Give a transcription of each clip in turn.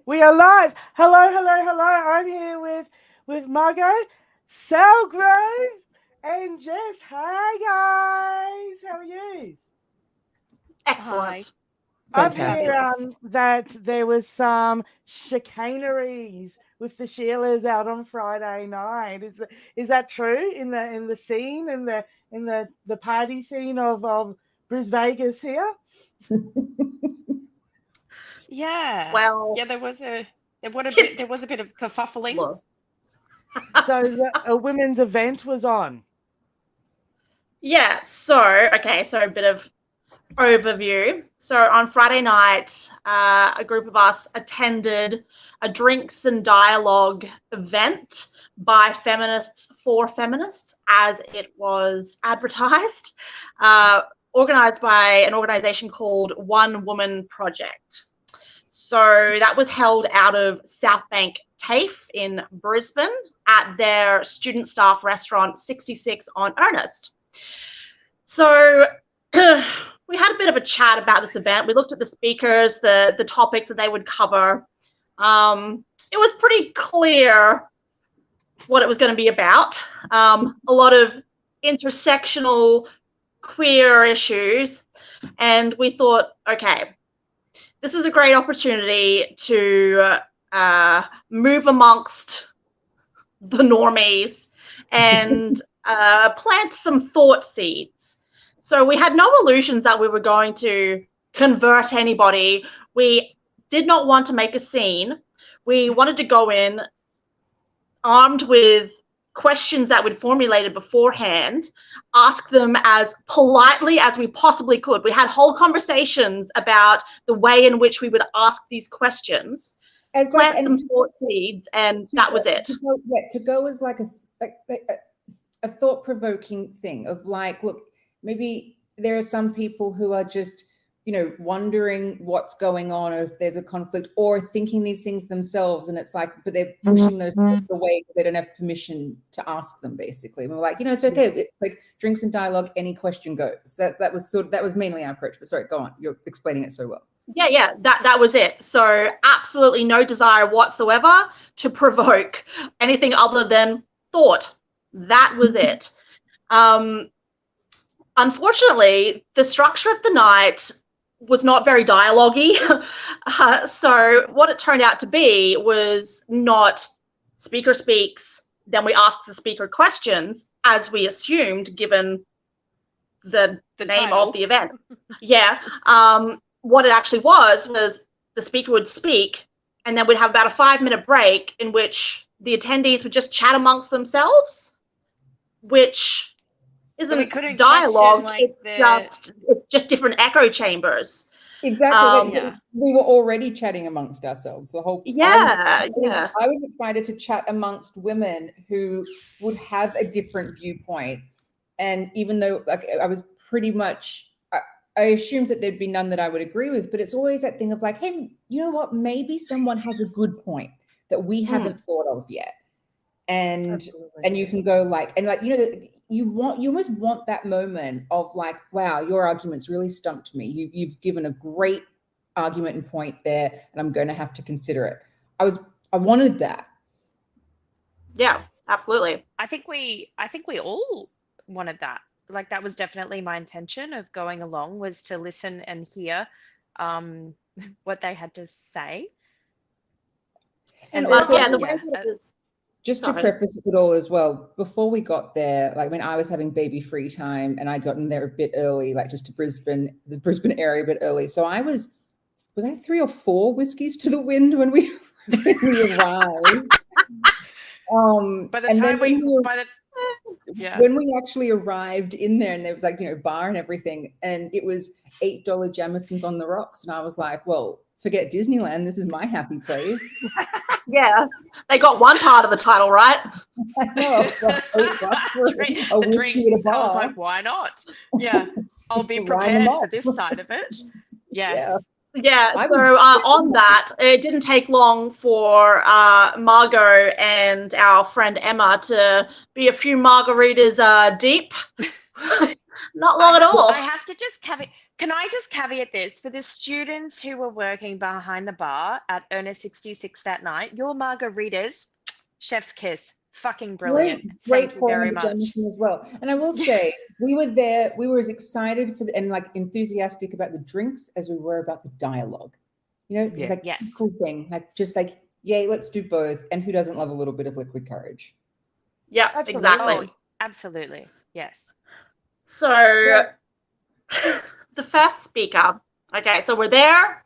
We are live. Hello, hello, hello. I'm here with Margot, Selgrove, and Jess. Hi guys. How are you? Excellent. I've heard that there was some chicaneries with the Sheilas out on Friday night. Is that true in the scene in the party scene of Bris Vegas here? Yeah. Well, yeah, there was a bit of kerfuffling. So a women's event was on. Yeah. So a bit of overview. So on Friday night, a group of us attended a drinks and dialogue event by feminists for feminists, as it was advertised, organized by an organization called One Woman Project. So that was held out of South Bank TAFE in Brisbane at their student staff restaurant 66 on Ernest. So we had a bit of a chat about this event. We looked at the speakers, the topics that they would cover. It was pretty clear what it was going to be about. A lot of intersectional queer issues. And we thought, okay, this is a great opportunity to move amongst the normies and plant some thought seeds. So we had no illusions that we were going to convert anybody. We did not want to make a scene. We wanted to go in armed with questions that we'd formulated beforehand, ask them as politely as we possibly could. We had whole conversations about the way in which we would ask these questions, plant some thought seeds, and that was it. To go as like a thought-provoking thing of like, look, maybe there are some people who are just, wondering what's going on, or if there's a conflict, or thinking these things themselves, and it's like, but they're pushing those things away because they don't have permission to ask them, basically. And we're like, it's okay. It's like drinks and dialogue, any question goes. That was mainly our approach. But sorry, go on. You're explaining it so well. Yeah, that was it. So absolutely no desire whatsoever to provoke anything other than thought. That was it. Unfortunately, the structure of the night was not very dialogue-y. So what it turned out to be was not speaker speaks, then we asked the speaker questions, as we assumed, given the name title of the event. Yeah. What it actually was the speaker would speak, and then we'd have about a 5-minute break in which the attendees would just chat amongst themselves, which isn't dialogue. Like it's just different echo chambers. Exactly. We were already chatting amongst ourselves. The whole I was excited to chat amongst women who would have a different viewpoint, and even though I was pretty much. I assumed that there'd be none that I would agree with, but it's always that thing of like, hey, you know what? Maybe someone has a good point that we haven't thought of yet, and you can go like, and like, you almost want that moment of like, wow, your argument's really stumped me. You've given a great argument and point there, and I'm going to have to consider it. I wanted that. Yeah, absolutely. I think we all wanted that. Like, that was definitely my intention of going along, was to listen and hear what they had to say. And also, just to preface it all as well, before we got there, like when I was having baby free time and I got in there a bit early, like just to the Brisbane area a bit early. So I was I 3 or 4 whiskeys to the wind when we arrived. When we actually arrived in there, and there was like, bar and everything, and it was $8 Jamesons on the rocks. And I was like, well, forget Disneyland. This is my happy place. Yeah. They got one part of the title right. I know. It's like $8 for a whiskey at a bar. I was like, why not? Yeah. I'll be prepared for this side of it. Yes. Yeah, so on that, it didn't take long for Margot and our friend Emma to be a few margaritas deep. Not long at all. I have to just Can I just caveat this? For the students who were working behind the bar at Ernest 66 that night, your margaritas, chef's kiss, fucking brilliant. Great Thank you point very on the much. Jameson as well. And I will say, we were there, we were as excited for and like enthusiastic about the drinks as we were about the dialogue. You know, it's like Yes. a cool thing, like just like, yay, let's do both. And who doesn't love a little bit of liquid courage? Yeah, Absolutely. exactly. Oh, absolutely. Yes. So the first speaker. Okay, so we're there.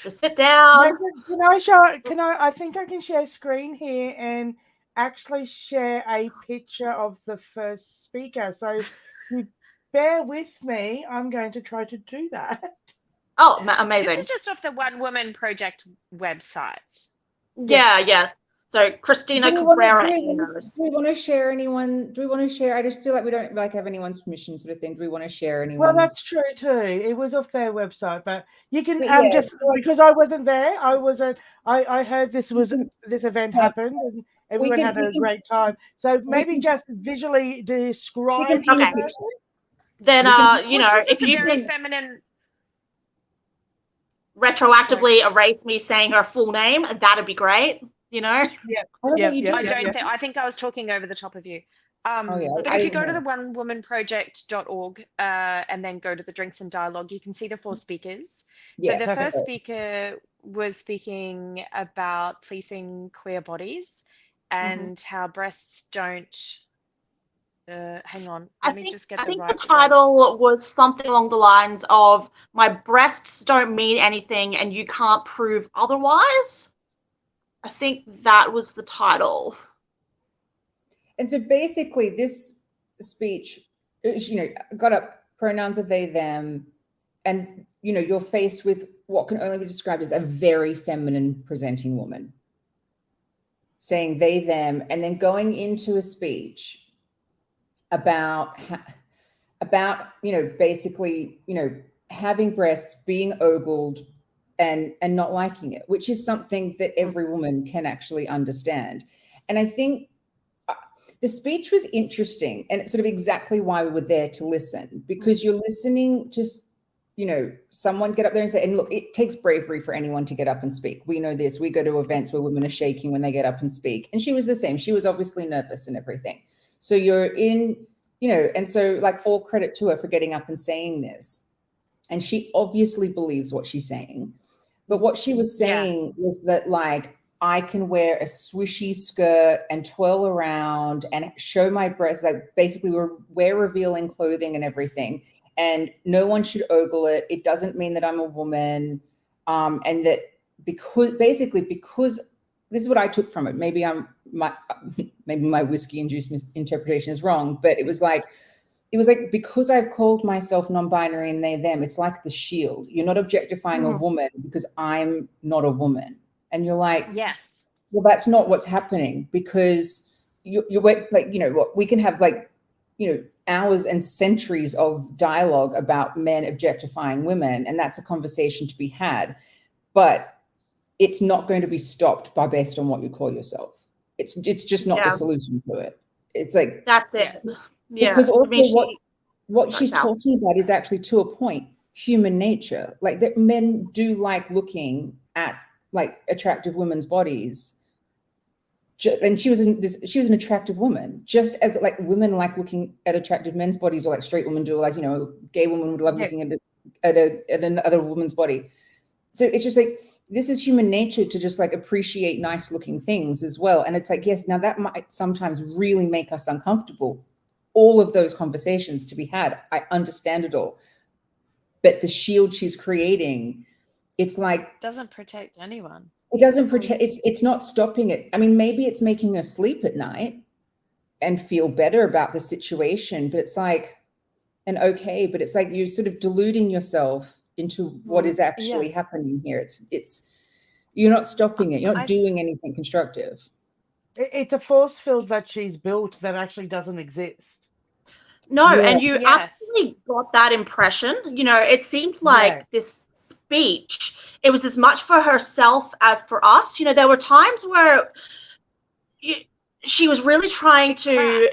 Just sit down. Can I show? I think I can share screen here and actually share a picture of the first speaker. So if you bear with me, I'm going to try to do that. Oh, amazing. This is just off the One Woman Project website. Yeah. So Christina Cabrera. Do we want to share anyone? Do we want to share? I just feel like we don't like have anyone's permission, sort of thing. Do we want to share anyone? Well, that's true too. It was off their website, but you can But just because I wasn't there. I heard this event happened and everyone had a great time. So maybe just visually describe. Okay. Then if you very can feminine. retroactively erase me saying her full name, that'd be great. I think I was talking over the top of you. But if you go to the onewomanproject.org and then go to the drinks and dialogue, you can see the 4 speakers. So the first speaker was speaking about policing queer bodies and how breasts don't. Hang on, let me just get the right. I think the title was something along the lines of "My breasts don't mean anything, and you can't prove otherwise." I think that was the title. And so basically this speech, got up, pronouns are they, them, and, you're faced with what can only be described as a very feminine presenting woman saying they, them, and then going into a speech about basically, having breasts, being ogled, and not liking it, which is something that every woman can actually understand. And I think the speech was interesting, and it's sort of exactly why we were there to listen, because you're listening to, someone get up there and say, and look, it takes bravery for anyone to get up and speak. We know this. We go to events where women are shaking when they get up and speak. And she was the same. She was obviously nervous and everything. So you're in, and so like all credit to her for getting up and saying this. And she obviously believes what she's saying. But what she was saying was that, like, I can wear a swishy skirt and twirl around and show my breasts, like basically wear revealing clothing and everything. And no one should ogle it. It doesn't mean that I'm a woman. And that because this is what I took from it. Maybe my whiskey-induced interpretation is wrong, but it was like, because I've called myself non-binary and they, them, it's like the shield. You're not objectifying a woman because I'm not a woman. And you're like, yes, well, that's not what's happening, because you're like, what we can have like, hours and centuries of dialogue about men objectifying women. And that's a conversation to be had, but it's not going to be stopped based on what you call yourself. It's just not the solution to it. It's like, that's it. Yeah, because also what she's talking about is actually, to a point, human nature. Like that men do like looking at like attractive women's bodies, and she was an attractive woman, just as like women like looking at attractive men's bodies, or like straight women do, like gay women would love looking at another woman's body. So it's just like, this is human nature to just like appreciate nice looking things as well. And it's like, yes, now that might sometimes really make us uncomfortable. All of those conversations to be had, I understand it all. But the shield she's creating, it's like, doesn't protect anyone. It doesn't protect, it's not stopping it. I mean, maybe it's making her sleep at night and feel better about the situation, but it's like, but it's like you're sort of deluding yourself into what is actually happening here. It's you're not stopping it. You're not doing anything constructive. It's a force field that she's built that actually doesn't exist. No, and you absolutely got that impression. It seemed like this speech, it was as much for herself as for us. There were times where she was really trying to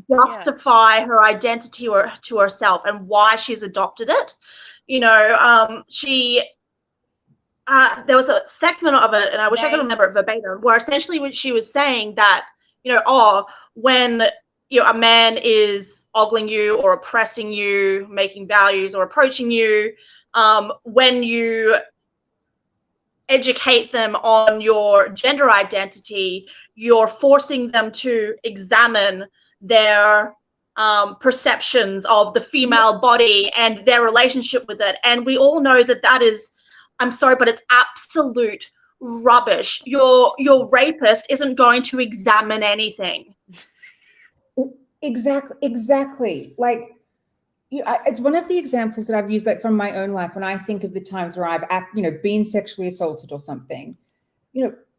justify her identity to herself and why she's adopted it. You know, there was a segment of it, and I wish I could remember it verbatim, where essentially when she was saying that, you know, when a man is ogling you or oppressing you, making values or approaching you, when you educate them on your gender identity, you're forcing them to examine their perceptions of the female body and their relationship with it. And we all know that is, I'm sorry, but it's absolute rubbish. Your rapist isn't going to examine anything. Exactly. Like, it's one of the examples that I've used, like, from my own life, when I think of the times where I've been sexually assaulted or something.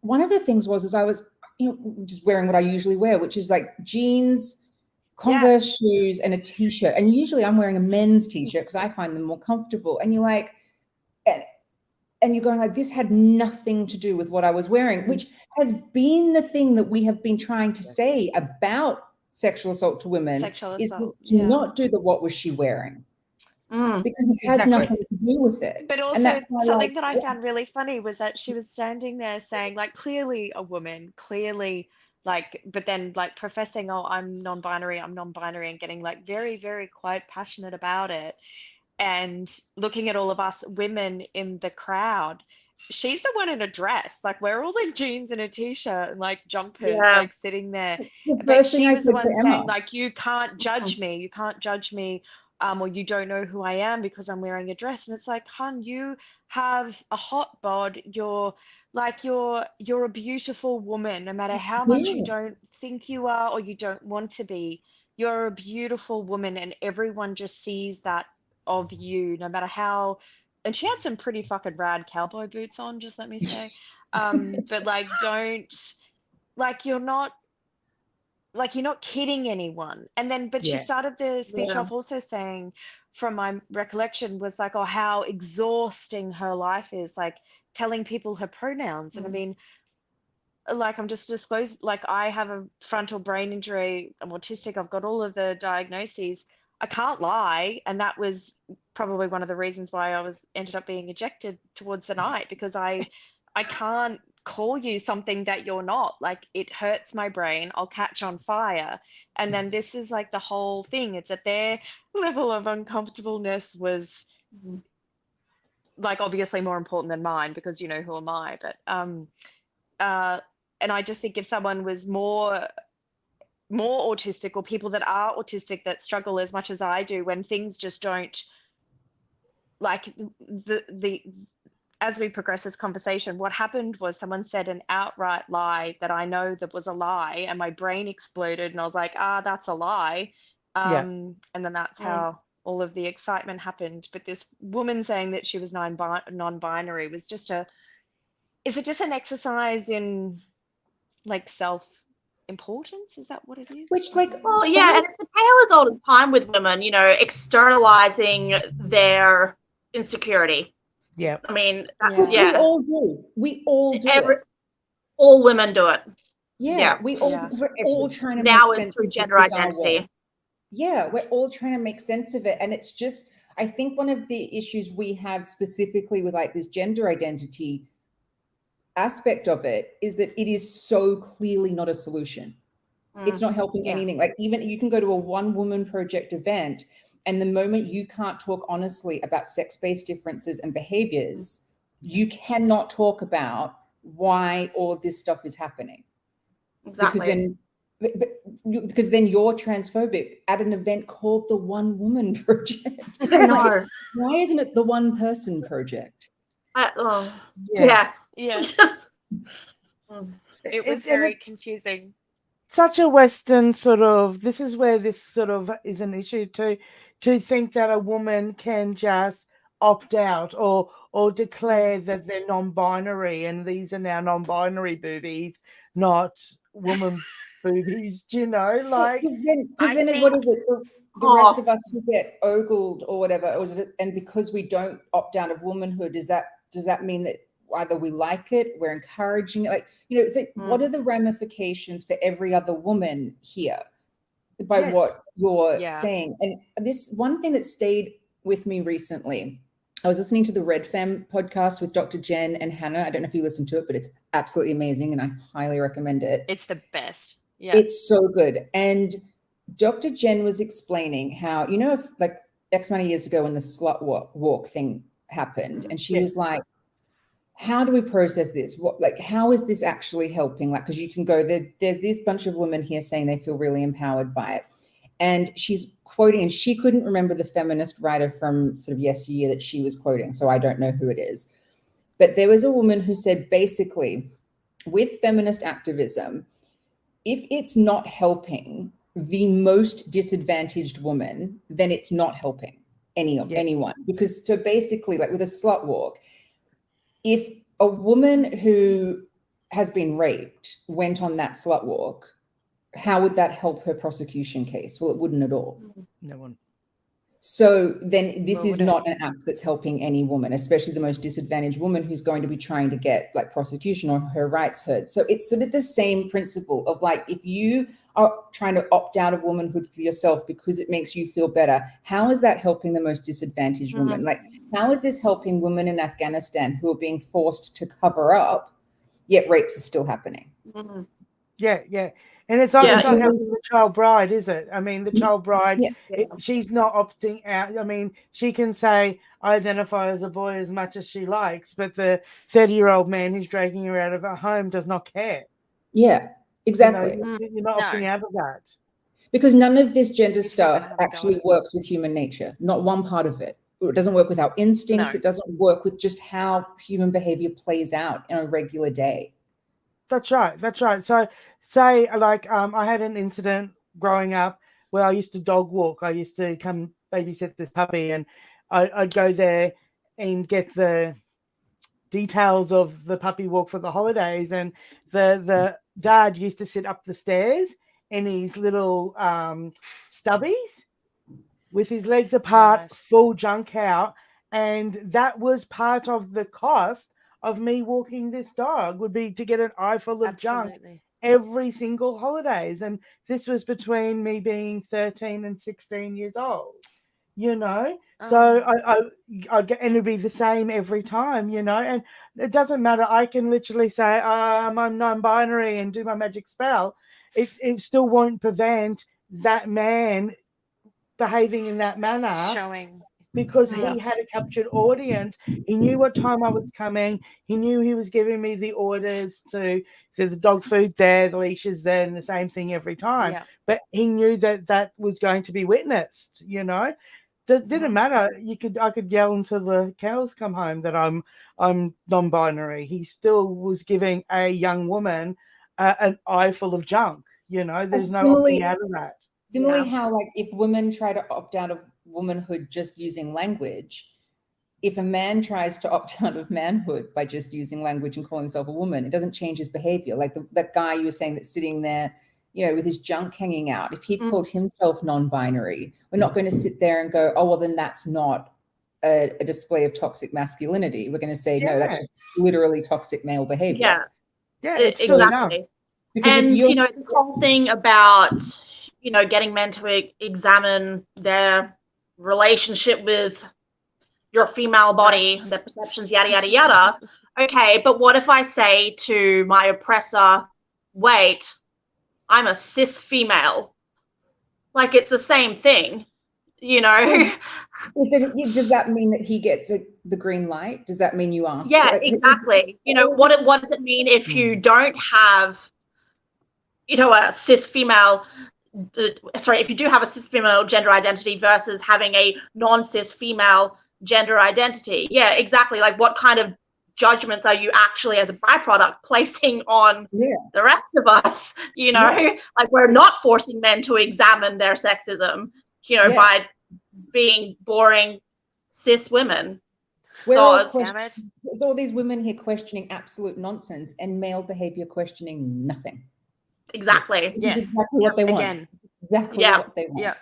One of the things was I was just wearing what I usually wear, which is like jeans, Converse shoes, and a t-shirt. And usually I'm wearing a men's t-shirt because I find them more comfortable. And you're like, and you're going like, this had nothing to do with what I was wearing, which has been the thing that we have been trying to say about sexual assault to women, is to not do the what was she wearing, because it has nothing to do with it. But also, something that I found really funny was that she was standing there saying, like, clearly a woman, clearly, like, but then like professing, oh, I'm non-binary, and getting like very, very quite passionate about it, and looking at all of us women in the crowd. She's the one in a dress, like we're all in jeans and a t-shirt and like jumpers, like sitting there. But she was the one saying, like, you can't judge me, or you don't know who I am because I'm wearing a dress. And it's like, hun, you have a hot bod. You're a beautiful woman, no matter how much you don't think you are or you don't want to be. You're a beautiful woman, and everyone just sees that of you, no matter how. And she had some pretty fucking rad cowboy boots on, just let me say. But like, you're not kidding anyone. And then, but she started the speech off also saying, from my recollection, was like, oh, how exhausting her life is, like telling people her pronouns. And I mean, like, I'm just disclosing, like, I have a frontal brain injury, I'm autistic, I've got all of the diagnoses. I can't lie, and that was probably one of the reasons why I ended up being ejected towards the night, because I can't call you something that you're not. Like, it hurts my brain, I'll catch on fire. And then this is like the whole thing. It's that their level of uncomfortableness was like obviously more important than mine, because who am I? But and I just think if someone was more autistic, or people that are autistic that struggle as much as I do, when things just don't, like, as we progress this conversation, what happened was someone said an outright lie that I know that was a lie, and my brain exploded, and I was like, that's a lie. And then that's how all of the excitement happened. But this woman saying that she was non-binary was just is it just an exercise in like self-importance? Is that what it is? Which, like, well, yeah, and it's a tale as old as time with women, externalizing their insecurity. Yeah. I mean, which we all do. We all do. All women do it. Yeah, we all do, because we're all trying to now make sense through of gender identity. Yeah, we're all trying to make sense of it. And it's just, I think one of the issues we have specifically with like this gender identity aspect of it is that it is so clearly not a solution. It's not helping anything. Like, even you can go to a one-woman project event, and the moment you can't talk honestly about sex-based differences and behaviors, you cannot talk about why all of this stuff is happening. Exactly. Because then you're transphobic at an event called the One Woman Project. No. Why isn't it the One Person Project? Yeah. It was very confusing. Such a Western sort of, this is where this sort of is an issue to think that a woman can just opt out or declare that they're non-binary, and these are now non-binary boobies, not woman boobies, like, because then what is it, the rest of us who get ogled or whatever, and because we don't opt out of womanhood, does that mean that either we like it, we're encouraging it. Like, it's like, what are the ramifications for every other woman here by what you're saying? And this one thing that stayed with me recently, I was listening to the Red Femme podcast with Dr. Jen and Hannah. I don't know if you listened to it, but it's absolutely amazing and I highly recommend it. It's the best. Yeah. It's so good. And Dr. Jen was explaining how, if like X amount of years ago when the slut walk thing happened, and she was like, how do we process this? How is this actually helping? Like, because you can go there, there's this bunch of women here saying they feel really empowered by it. And she's quoting, and she couldn't remember the feminist writer from sort of yesteryear that she was quoting, so I don't know who it is. But there was a woman who said, basically, with feminist activism, if it's not helping the most disadvantaged woman, then it's not helping anyone. Because so basically, like with a slut walk, if a woman who has been raped went on that slut walk, how would that help her prosecution case? Well, it wouldn't at all. No one. So then this is not an act that's helping any woman, especially the most disadvantaged woman who's going to be trying to get like prosecution or her rights heard. So it's sort of the same principle of like, if you are trying to opt out of womanhood for yourself because it makes you feel better, how is that helping the most disadvantaged woman? Like, how is this helping women in Afghanistan who are being forced to cover up, yet rapes are still happening? Yeah. And it's not helping the child bride, is it? I mean, the child bride, she's not opting out. I mean, she can say, I identify as a boy as much as she likes, but the 30-year-old man who's dragging her out of her home does not care. Yeah, exactly. You're not opting out of that. Because none of this gender stuff actually works with human nature. Not one part of it. It doesn't work with our instincts. It doesn't work with just how human behavior plays out in a regular day. That's right. So say like I had an incident growing up where I used to dog walk. I used to come babysit this puppy, and I'd go there and get the details of the puppy walk for the holidays. And the dad used to sit up the stairs in his little stubbies with his legs apart, full junk out. And that was part of the cost of me walking this dog, would be to get an eyeful of junk every single holidays. And this was between me being 13 and 16 years old, So I'd get, and it'd be the same every time, and it doesn't matter. I can literally say, I'm non-binary and do my magic spell. It still won't prevent that man behaving in that manner. Showing. Because he had a captured audience. He knew what time I was coming. He knew he was giving me the orders to the dog food there, the leashes there, and the same thing every time. Yeah. But he knew that was going to be witnessed, Didn't matter. I could yell until the cows come home that I'm non-binary. He still was giving a young woman an eye full of junk, There's no opting out of that. Similarly, how like if women try to opt out of womanhood just using language, if a man tries to opt out of manhood by just using language and calling himself a woman, it doesn't change his behavior. Like that guy you were saying that's sitting there, with his junk hanging out, if he called himself non-binary, we're not going to sit there and go, oh, well, then that's not a display of toxic masculinity. We're going to say, no, that's just literally toxic male behavior. Yeah, it's exactly. And, this whole thing about, getting men to examine their relationship with your female body, their perceptions, yada, yada, yada. Okay, but what if I say to my oppressor, wait, I'm a cis female? Like, it's the same thing, Does that mean that he gets the green light? Does that mean you ask? Yeah, exactly. What does it mean if you don't have, a cis female... if you do have a cis female gender identity versus having a non-cis female gender identity. Yeah, exactly. Like, what kind of judgments are you actually, as a byproduct, placing on the rest of us? Like, we're not forcing men to examine their sexism, by being boring cis women. There's all these women here questioning absolute nonsense and male behavior questioning nothing. Exactly. Yes. Exactly what they want. Again. Exactly what they want.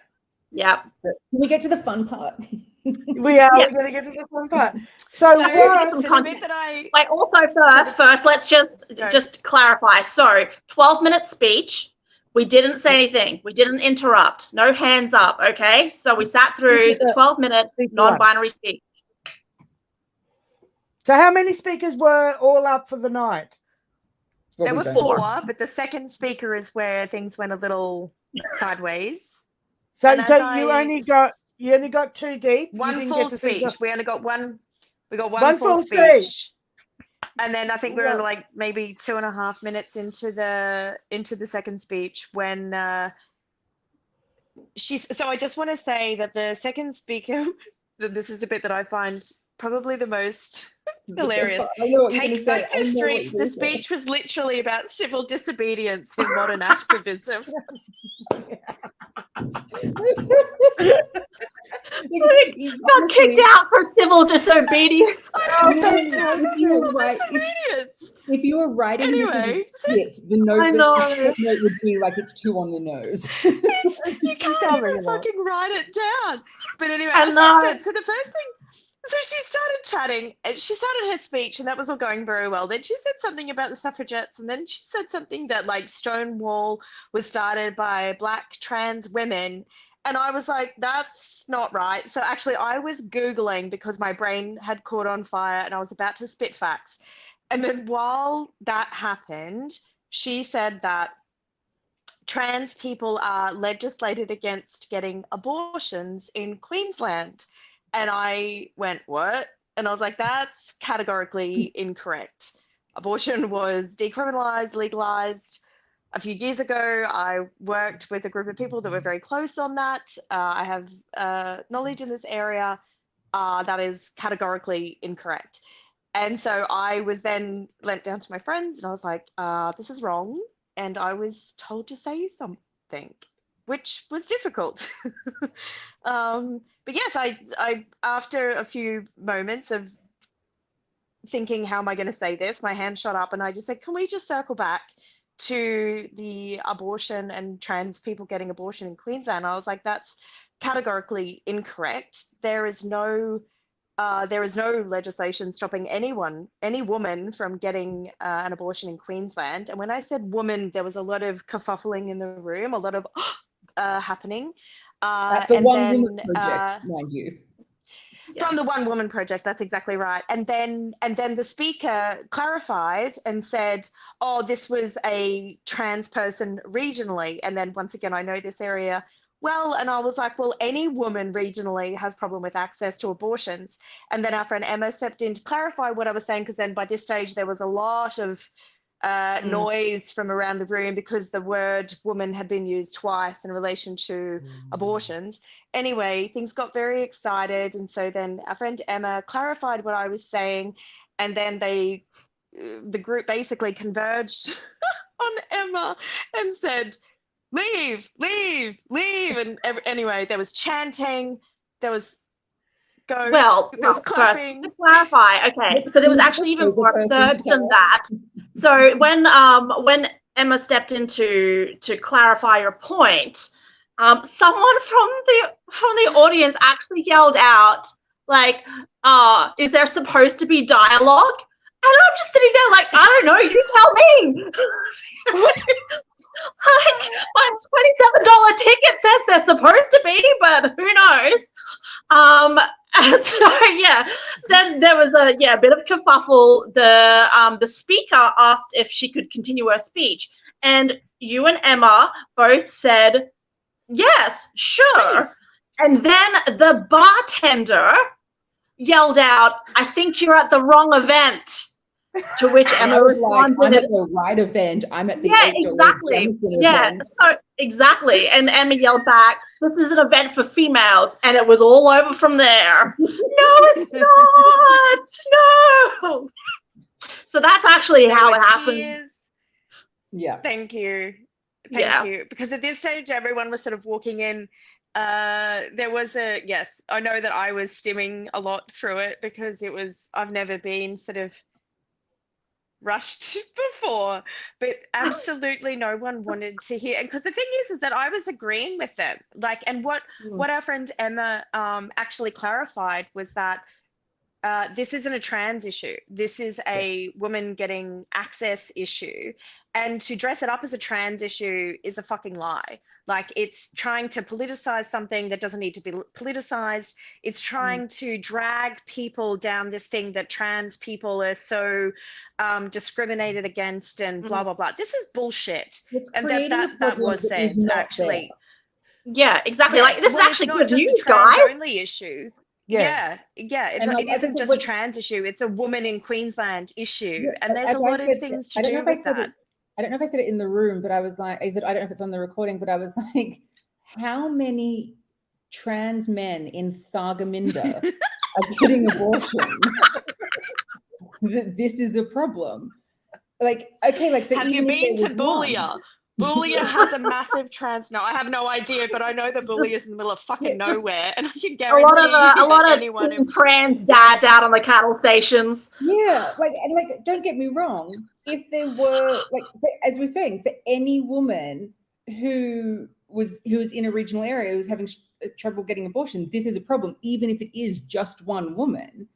Yeah. So, can we get to the fun part? We are. We're going to get to the fun part. So the bit that Wait, also first, let's just clarify. So, 12-minute speech. We didn't say anything. We didn't interrupt. No hands up, okay? So we sat through the 12-minute non-binary speech. So how many speakers were all up for the night? There were 4, but the second speaker is where things went a little sideways. So you only got 2 deep. One full speech. We only got one. We got one full speech. And then I think we were like maybe 2.5 minutes into the second speech when so I just want to say that the second speaker, this is the bit that I find probably the most hilarious. Take Back the Streets. The speech was literally about civil disobedience in modern activism. Got kicked out for civil disobedience. If you were writing this as a skit, the note would be like it's too on the nose. You can't even fucking write it down. But anyway, as I said, so the first thing. So she started chatting, she started her speech, and that was all going very well. Then she said something about the suffragettes, and then she said something that like Stonewall was started by Black trans women. And I was like, that's not right. So actually I was Googling because my brain had caught on fire and I was about to spit facts. And then while that happened, she said that trans people are legislated against getting abortions in Queensland. And I went, what? And I was like, that's categorically incorrect. Abortion was decriminalized, legalized a few years ago. I worked with a group of people that were very close on that. I have knowledge in this area that is categorically incorrect. And so I was then lent down to my friends and I was like, this is wrong. And I was told to say something, which was difficult. But yes, I after a few moments of thinking, how am I going to say this? My hand shot up and I just said, can we just circle back to the abortion and trans people getting abortion in Queensland? I was like, that's categorically incorrect. There is no legislation stopping any woman from getting an abortion in Queensland. And when I said woman, there was a lot of kerfuffling in the room, a lot of happening. At the One Woman Project, mind you. From the One Woman Project, that's exactly right. And then the speaker clarified and said, oh, this was a trans person regionally. And then once again, I know this area well, and I was like, well, any woman regionally has problem with access to abortions. And then our friend Emma stepped in to clarify what I was saying, because then by this stage there was a lot of noise from around the room because the word woman had been used twice in relation to abortions. Anyway, things got very excited. And so then our friend Emma clarified what I was saying. And then the group basically converged on Emma and said, leave, leave, leave. And anyway, there was chanting, there was clapping. First, to clarify, okay, because it was actually even more absurd than that. So when Emma stepped in to clarify your point, someone from the audience actually yelled out, like, is there supposed to be dialogue? And I'm just sitting there like, I don't know, you tell me. Like, my $27 ticket says they're supposed to be, but who knows? So yeah, then there was a bit of kerfuffle. The speaker asked if she could continue her speech, and you and Emma both said yes, sure. Please. And then the bartender yelled out, I think you're at the wrong event. To which Emma responded, like, I'm at the right event. I'm at the exactly. Event. So exactly. And Emma yelled back, this is an event for females, and it was all over from there. No, it's not. No. So that's actually how it happened. Yeah. Thank you. Thank you. Because at this stage, everyone was sort of walking in. There was I know that I was stimming a lot through it because I've never been sort of rushed before, but absolutely no one wanted to hear. And because the thing is that I was agreeing with them. Like, and what our friend Emma actually clarified was that this isn't a trans issue. This is a woman getting access issue. And to dress it up as a trans issue is a fucking lie. Like, it's trying to politicize something that doesn't need to be politicized. It's trying to drag people down this thing that trans people are so discriminated against and blah, blah, blah. This is bullshit. And that was said, actually. There. Yeah, exactly. Yes, like, this is actually good news, guys. It's not just a trans-only issue. Yeah. It isn't just a trans issue. It's a woman in Queensland issue. Yeah, and there's a lot of things to do with that. I don't know if I said it in the room, but I was like, I don't know if it's on the recording, but I was like, how many trans men in Thargomindah are getting abortions? This is a problem. Like, okay, like, so have you been to Boulia? Boulia has a massive trans. No, I have no idea, but I know the Boulia is in the middle of fucking nowhere, and I can guarantee a lot of trans dads out on the cattle stations. Yeah, like, don't get me wrong. If there were, like, as we're saying, for any woman who was in a regional area who was having trouble getting abortion, this is a problem, even if it is just one woman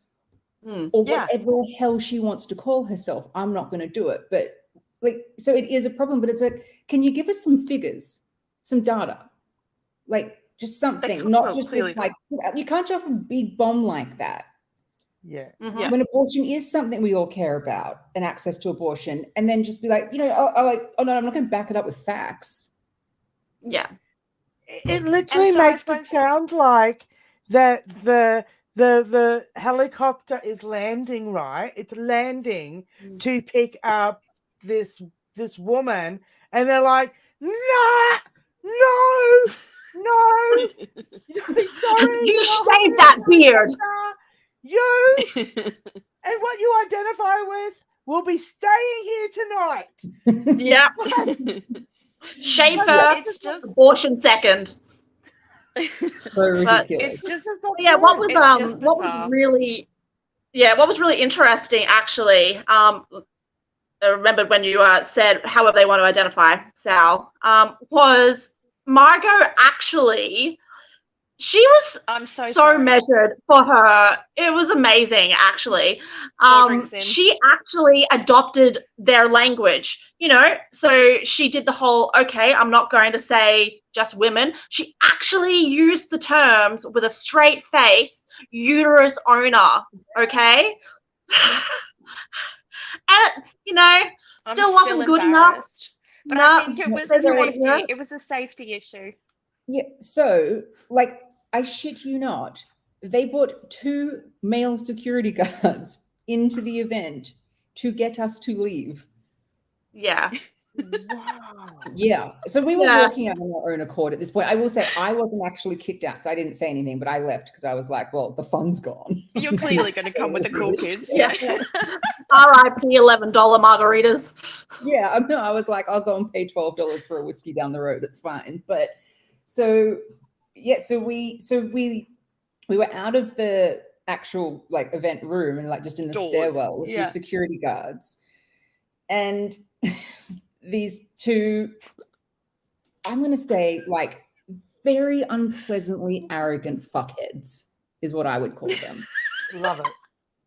or whatever the hell she wants to call herself. I'm not going to do it, but. Like, so it is a problem, but it's like, can you give us some figures, some data, like just something, not just this, like, you can't just big bomb like that. Yeah. When abortion is something we all care about and access to abortion, and then just be like, you know, oh no, I'm not going to back it up with facts. Yeah. It literally makes it sound like that the helicopter is landing, right? It's landing to pick up this woman, and they're like, no, sorry, you shave that beard, you and what you identify with will be staying here tonight. Yeah. Shave first, abortion second. So ridiculous. It's just what was really interesting, actually, I remembered when you said however they want to identify, Sal, was Margot actually, she was so measured for her. It was amazing, actually. She actually adopted their language, you know, so she did the whole, okay, I'm not going to say just women. She actually used the terms with a straight face, uterus owner, okay? And, you know, still wasn't good enough. But I think it was a safety issue. Yeah, so, like, I shit you not, they brought 2 male security guards into the event to get us to leave. Yeah. Wow. Yeah. So we were walking out on our own accord at this point. I will say I wasn't actually kicked out because I didn't say anything, but I left because I was like, well, the fun's gone. You're clearly going to come with the cool kids. Yeah. RIP $11 margaritas. Yeah. No, I was like, I'll go and pay $12 for a whiskey down the road. It's fine. But so we were out of the actual like event room and like just in the stairwell with these security guards. And these 2, I'm going to say, like, very unpleasantly arrogant fuckheads is what I would call them. Love it.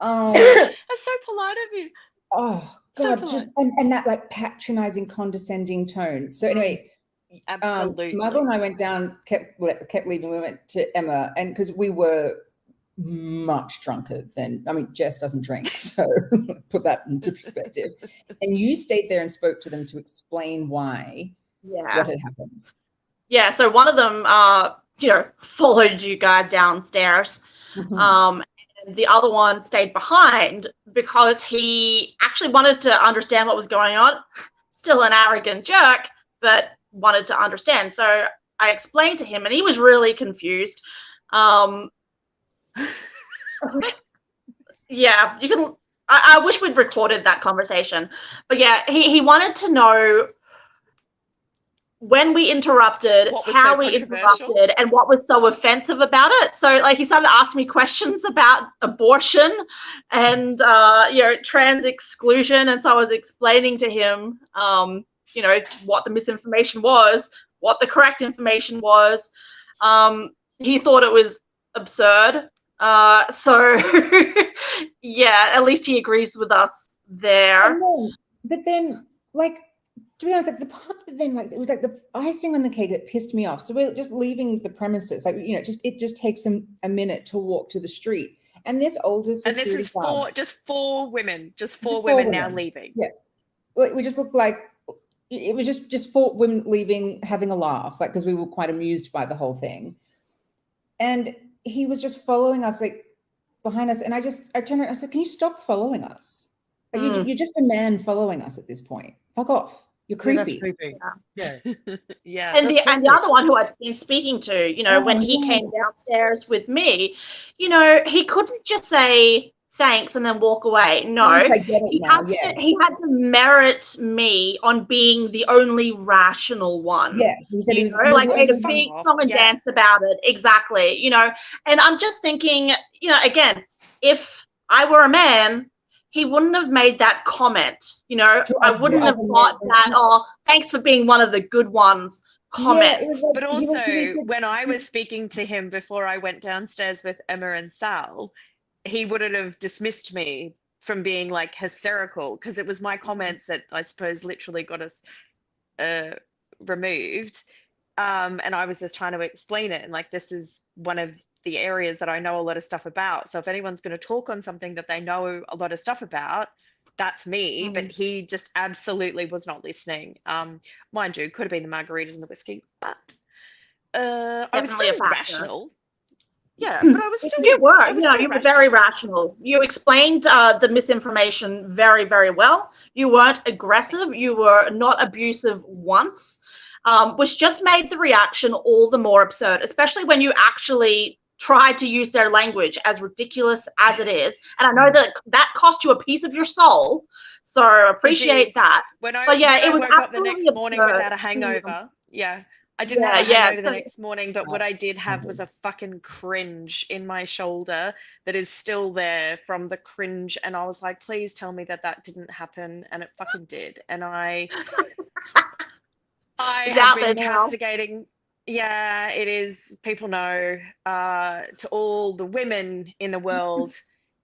That's so polite of you. Oh, God, just and that, like, patronizing, condescending tone. So anyway, absolutely. Margot and I went down, kept leaving. We went to Emma, and because we were much drunker than, I mean, Jess doesn't drink, so put that into perspective. And you stayed there and spoke to them to explain why what had happened. Yeah, so one of them, followed you guys downstairs. And the other one stayed behind because he actually wanted to understand what was going on. Still an arrogant jerk, but wanted to understand. So I explained to him, and he was really confused. Yeah, you can. I wish we'd recorded that conversation, but yeah, he wanted to know when we interrupted, how we interrupted, and what was so offensive about it. So, like, he started asking me questions about abortion and, you know, trans exclusion. And so I was explaining to him, you know, what the misinformation was, what the correct information was. He thought it was absurd. So, yeah, at least he agrees with us there. But then, like, to be honest, like the part that then, like, it was like the icing on the cake that pissed me off. So we're just leaving the premises, like, you know, it just takes him a minute to walk to the street, and this older security and this is guard, just four women now leaving. Yeah, we just looked like it was just 4 women leaving, having a laugh, like, because we were quite amused by the whole thing, and he was just following us, like, behind us, and I turned around and I said, "Can you stop following us? Like, you're just a man following us at this point. Fuck off. You're creepy." Yeah, that's creepy. Yeah. Yeah. And the other one who I'd been speaking to, you know, when he came downstairs with me, you know, he couldn't just say thanks and then walk away. No, he had to merit me on being the only rational one. Yeah, he said, you know, like, made a big song and dance about it. Exactly, you know. And I'm just thinking, you know, again, if I were a man, he wouldn't have made that comment, you know. I wouldn't have thought that, "Oh, thanks for being one of the good ones" comment. Yeah, but also, when I was speaking to him before I went downstairs with Emma and Sal, he wouldn't have dismissed me from being, like, hysterical, because it was my comments that I suppose literally got us removed. And I was just trying to explain it. And, like, this is one of the areas that I know a lot of stuff about. So if anyone's going to talk on something that they know a lot of stuff about, that's me. But he just absolutely was not listening. Mind you, could have been the margaritas and the whiskey, but I was still rational. Yeah, but I was still. You were very rational. You explained the misinformation very, very well. You weren't aggressive. You were not abusive once, which just made the reaction all the more absurd, especially when you actually tried to use their language, as ridiculous as it is. And I know that cost you a piece of your soul, so appreciate that. It was woke up the next morning without a hangover. Yeah. I didn't have a hangover the next morning, but what I did have was a fucking cringe in my shoulder that is still there from the cringe. And I was like, please tell me that didn't happen. And it fucking did. And I have been castigating. Yeah, it is. People know, to all the women in the world.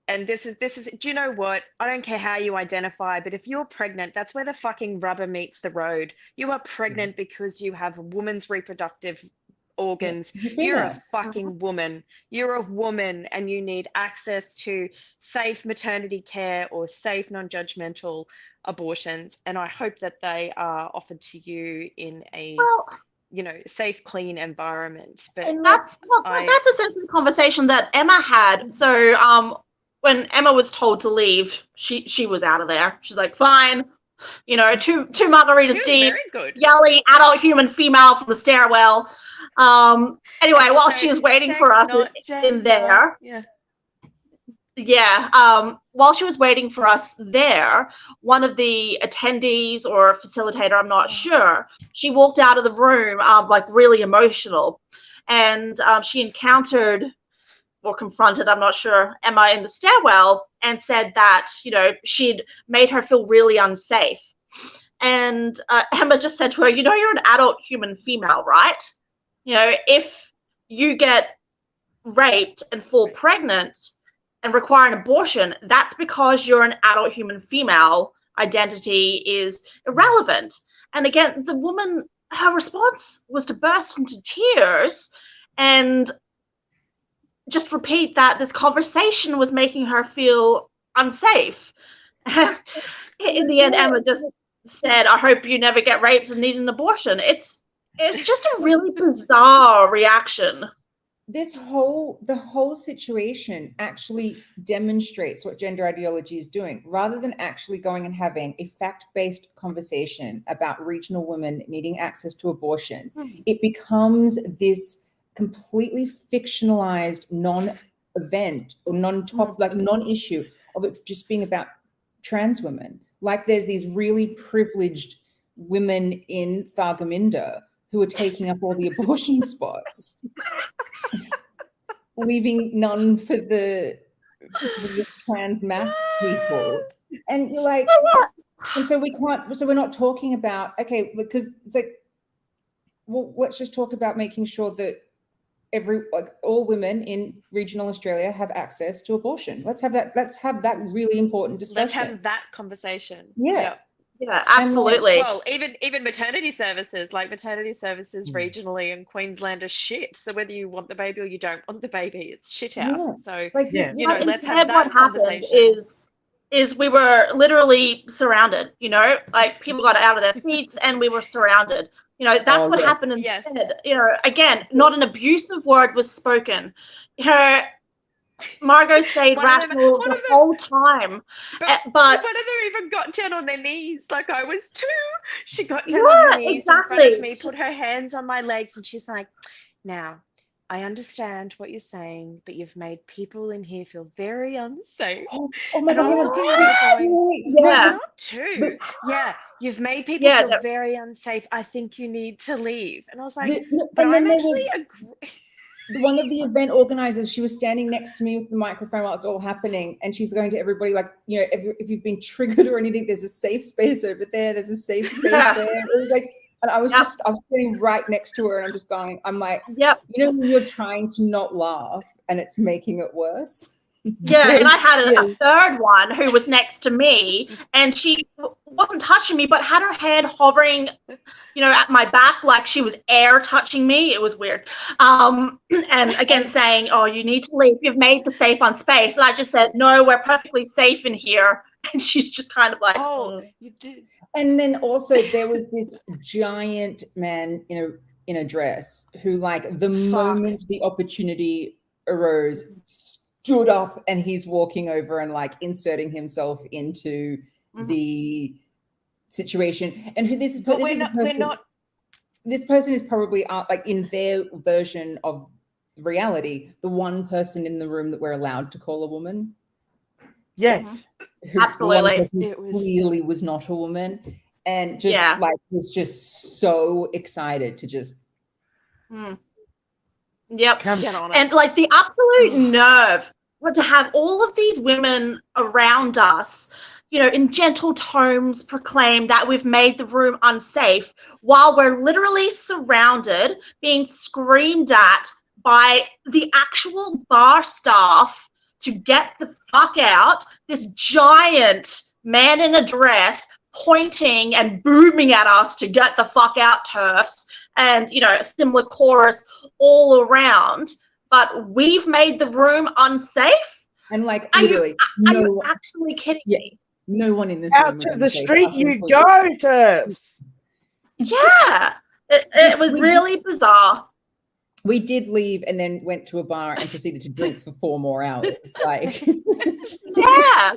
And this is, do you know what? I don't care how you identify, but if you're pregnant, that's where the fucking rubber meets the road. You are pregnant because you have a woman's reproductive organs. You're a fucking woman. You're a woman, and you need access to safe maternity care or safe non-judgmental abortions. And I hope that they are offered to you in a safe, clean environment. But that's essentially the conversation that Emma had. So when Emma was told to leave, she was out of there. She's like, fine, you know, two margaritas deep, yelling adult human female from the stairwell. Anyway, while she was waiting for us in there, while she was waiting for us there, one of the attendees or facilitator, I'm not sure, she walked out of the room like really emotional, and she encountered or confronted, I'm not sure, Emma in the stairwell, and said that, you know, she'd made her feel really unsafe. And Emma just said to her, you know, you're an adult human female, right? You know, if you get raped and fall pregnant and require an abortion, that's because you're an adult human female. Identity is irrelevant. And again, the woman, her response was to burst into tears and just repeat that this conversation was making her feel unsafe. In the end, Emma just said, I hope you never get raped and need an abortion. It's just a really bizarre reaction. The whole situation actually demonstrates what gender ideology is doing. Rather than actually going and having a fact-based conversation about regional women needing access to abortion, it becomes this completely fictionalized non-event or non-issue of it just being about trans women. Like there's these really privileged women in Thargomindah who are taking up all the abortion spots, leaving none for the trans mask people. And you're like, and so we're not talking about, okay, because it's like, well, let's just talk about making sure that all women in regional Australia have access to abortion. Let's have that really important discussion. Let's have that conversation. Yeah. Yeah, absolutely. Well, even maternity services, regionally in Queensland are shit. So whether you want the baby or you don't want the baby, it's shit house. Yeah. So Instead let's have that what conversation. happened is we were literally surrounded, like people got out of their seats and we were surrounded. That's what happened instead. Again, not an abusive word was spoken. Margot stayed rational the whole time. But one of them even got down on their knees, like I was too. She got down on her knees in front of me, put her hands on my legs, and she's like, now, I understand what you're saying, but you've made people in here feel very unsafe. Oh my and I was God. looking at her going, not too. You've made people feel very unsafe. I think you need to leave. And I was like, but I'm actually one of the event organizers, she was standing next to me with the microphone while it's all happening, and she's going to everybody like, if you've been triggered or anything, there's a safe space over there. There's a safe space there. It was like, and I was sitting right next to her, and I'm just going, I'm like, when you're trying to not laugh and it's making it worse. Yeah, and I had a third one who was next to me, and she wasn't touching me, but had her hand hovering, at my back, like she was air touching me. It was weird. And again, saying, "Oh, you need to leave. You've made the safe on space." And I just said, "No, we're perfectly safe in here." And she's just kind of like, "Oh, you did." And then also there was this giant man in a dress who, like, the moment the opportunity arose, stood up, and he's walking over and like inserting himself into the situation. And who this person is probably like in their version of reality, the one person in the room that we're allowed to call a woman. Yes, absolutely. It clearly was not a woman, and just was just so excited to just. Yep. Get on it. And like the absolute nerve to have all of these women around us, in gentle tones proclaim that we've made the room unsafe while we're literally surrounded, being screamed at by the actual bar staff to get the fuck out. This giant man in a dress pointing and booming at us to get the fuck out, TERFs, and a similar chorus all around. But we've made the room unsafe. And like, are literally, you actually kidding me? No one in this out room was to the unsafe. street you go, TERFs. Yeah, it was really bizarre. We did leave and then went to a bar and proceeded to drink for 4 more hours. Like, yeah.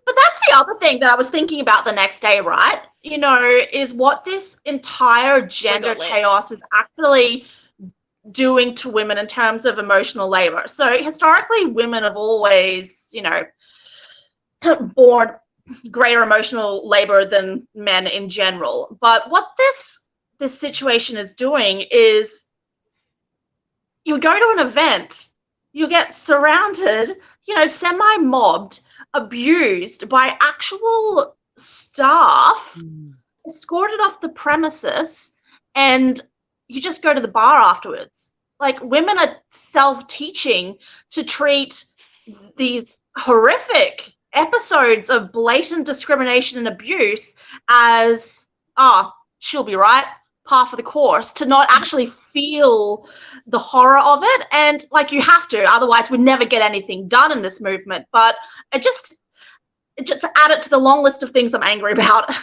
But that's the other thing that I was thinking about the next day, right? Is what this entire gender chaos is actually doing to women in terms of emotional labor. So historically, women have always, borne greater emotional labor than men in general. But what this situation is doing is you go to an event, you get surrounded, semi-mobbed, abused by actual staff, escorted off the premises, and you just go to the bar afterwards. Like, women are self-teaching to treat these horrific episodes of blatant discrimination and abuse as, she'll be right, par for the course, to not actually feel the horror of it. And like, you have to, otherwise we'd never get anything done in this movement. But it just added to the long list of things I'm angry about.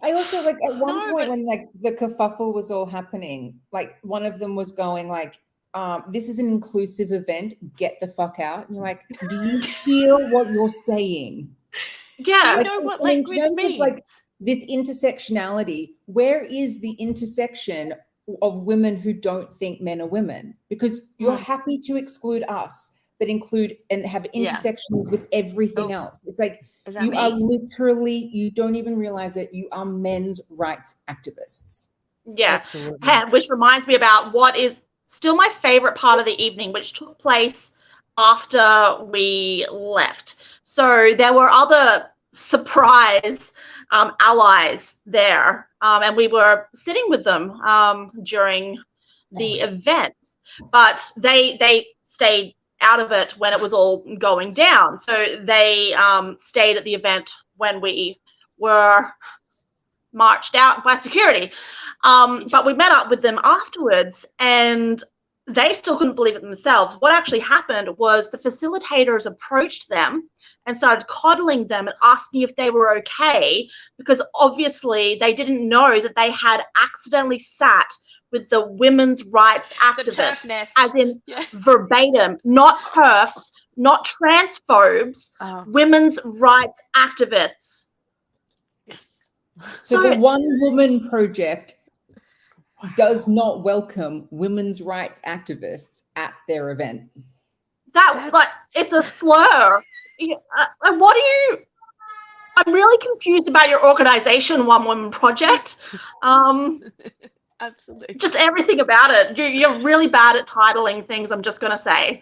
I also, like, at one point when like the kerfuffle was all happening, like one of them was going like, this is an inclusive event, get the fuck out. And you're like, do you hear what you're saying? Yeah. Do you know what language means? Of, like, this intersectionality, where is the intersection of women who don't think men are women? Because you're happy to exclude us, but include and have intersections with everything else. It's like, Is that you me? are literally, you don't even realize it, you are men's rights activists. Yeah. Absolutely. And which reminds me about what is still my favorite part of the evening, which took place after we left. So there were other surprise allies there, and we were sitting with them during the event, but they stayed out of it when it was all going down. So they stayed at the event when we were marched out by security. But we met up with them afterwards, and they still couldn't believe it themselves. What actually happened was the facilitators approached them and started coddling them and asking if they were okay, because obviously they didn't know that they had accidentally sat with the women's rights activists, as in verbatim, not TERFs, not transphobes, women's rights activists. So the One Woman Project does not welcome women's rights activists at their event. That, like, it's a slur. What are you? I'm really confused about your organization, One Woman Project. Absolutely. Just everything about it. You're really bad at titling things, I'm just going to say.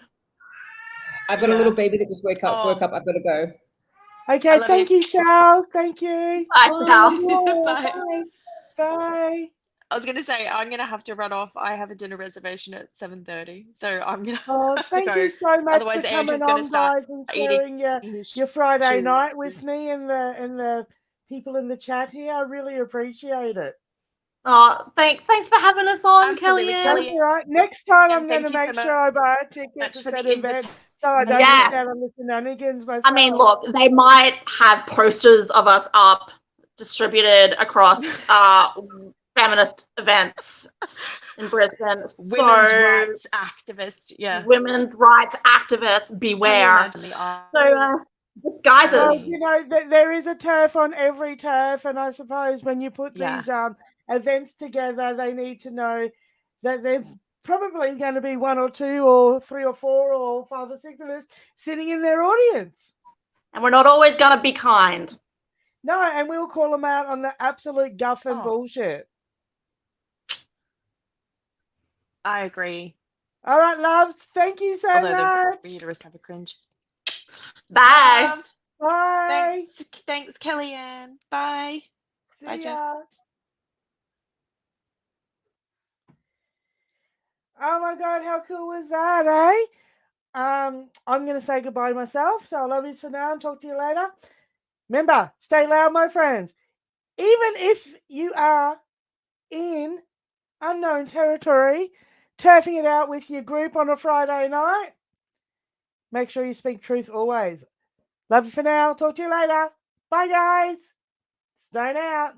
I've got a little baby that just woke up. I've got to go. Okay, thank you, Sal. Thank you. Bye, Sal. Bye. Bye. I was going to say, I'm going to have to run off. I have a dinner reservation at 7:30, so I'm going to have to go. Thank you so much Otherwise, for Andrew's coming going to on, start guys, and eating sharing your Friday night with me and the people in the chat here. I really appreciate it. Oh, thanks for having us on, Kellyanne. That's all right. Next time I'm going to make sure I buy a ticket to that event so I don't miss out on the shenanigans myself. I mean, look, they might have posters of us up distributed across feminist events in Brisbane. Women's rights activists, women's rights activists, beware. So disguises. You know, there is a TERF on every TERF, and I suppose when you put these events together, they need to know that they're probably going to be 1 or 2 or 3 or 4 or 5 or 6 of us sitting in their audience. And we're not always going to be kind. No, and we'll call them out on the absolute guff and bullshit. I agree. All right, loves. Thank you so much. The uterus have a cringe. Bye. Bye. Thanks, Kellyanne. Bye. Bye, Jeff. Oh my God, how cool was that, eh? I'm going to say goodbye to myself, so I love you for now and talk to you later. Remember, stay loud, my friends. Even if you are in unknown territory, turfing it out with your group on a Friday night, make sure you speak truth always. Love you for now. Talk to you later. Bye, guys. Stone out.